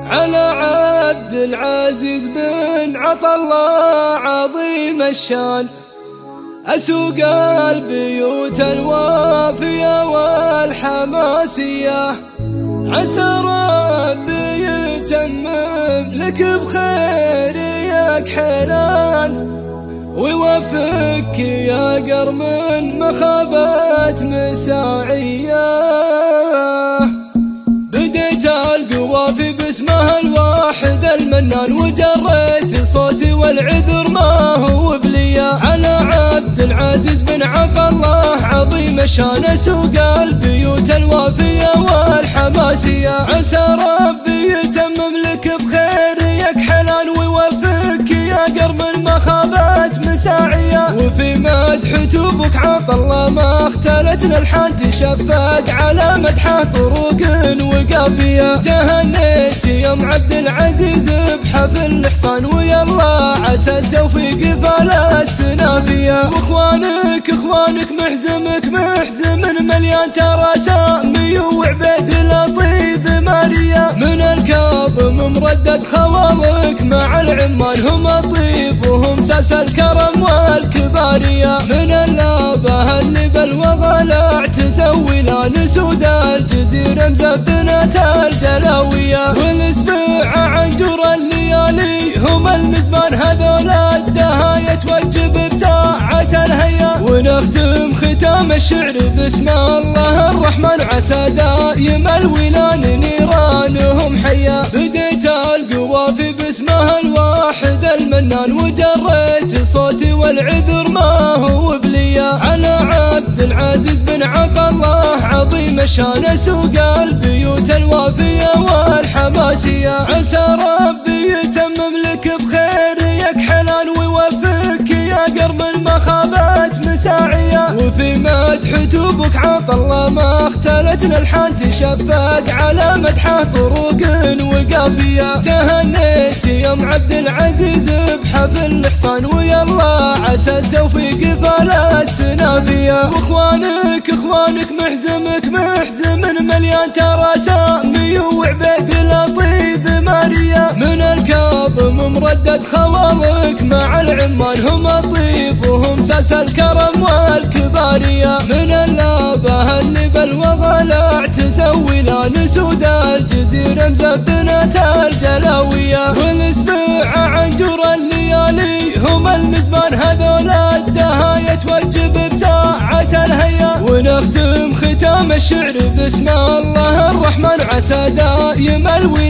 على عبد العزيز بن عطا الله عظيم الشان، أسوق البيوت الوافية والحماسية، عسى ربي يتمم لك بخير يا كحلان، ويوفقك يا قرم مخابة مساعية. بديت القوافي باسمها الواحد المنان، وجريت صوتي والعذر ما هو بليا، على عبد العزيز بن عطا الله عظيم الشان، أسوق البيوت الوافية والحماسية، عسى ربي يتمم لك بخير يا كحلان، ويوفقك يا قرم مخابات مساعية. وفي مدح توبك عطا الله ما اختلت الالحان، تشفق على مدحه طرق وقافية، تهنيت يوم عبد العزيز بحفل الإحصان، ويلا عسى التوفيق فالسنافية. واخوانك محزم مليان ترى سامي وعبيد لطيب ماريا، من الكاظم مردد خوالك مع العمان، هم الطيب وهم ساس الكرم والكبارية، من اللابه اللي بالوغلع تزولان سود الجزيرة مزبدنة الجلاوية، والاسبوع عنجر الليالي هم المزمان، هذول الدهاية توجب بساعة الهيا. ونختم ختام الشعر باسم الله الرحمن، عسى دايم الولان نيرانهم حيا. بديت القوافي باسمها الواحد المنان، وجريت صوتي والعذر ما هو بليا، على عبد العزيز بن عطا الله عظيم الشان، أسوق البيوت الوافية والحماسية، عسى ربي يتمم لك بخير يا كحلان، ويوفقك يا قرم المخابات مساعية. وفي مدح توبك عطا الله ما اختلت الالحان، تشفق على مدحه طرق وقافية، تهنيت يوم عبد العزيز بحفل الإحصان، ويلا عسى التوفيق فالسنافية. واخوانك محزم مليان ترى سامي وعبيد لطيب ماريا، من الكاظم مردد خوالك مع العمان، هم الطيب وهم ساس الكرم والكبارية، من اللابه اللي بالوغلع تزولان سود الجزيرة مزبدنة الجلاوية، والاسبوع عنجر الليالي هم المزمان، هذول الدهاية توجب بساعة الهيا. ونختم ختام الشعر باسم الله الرحمن، عسى دايم الولان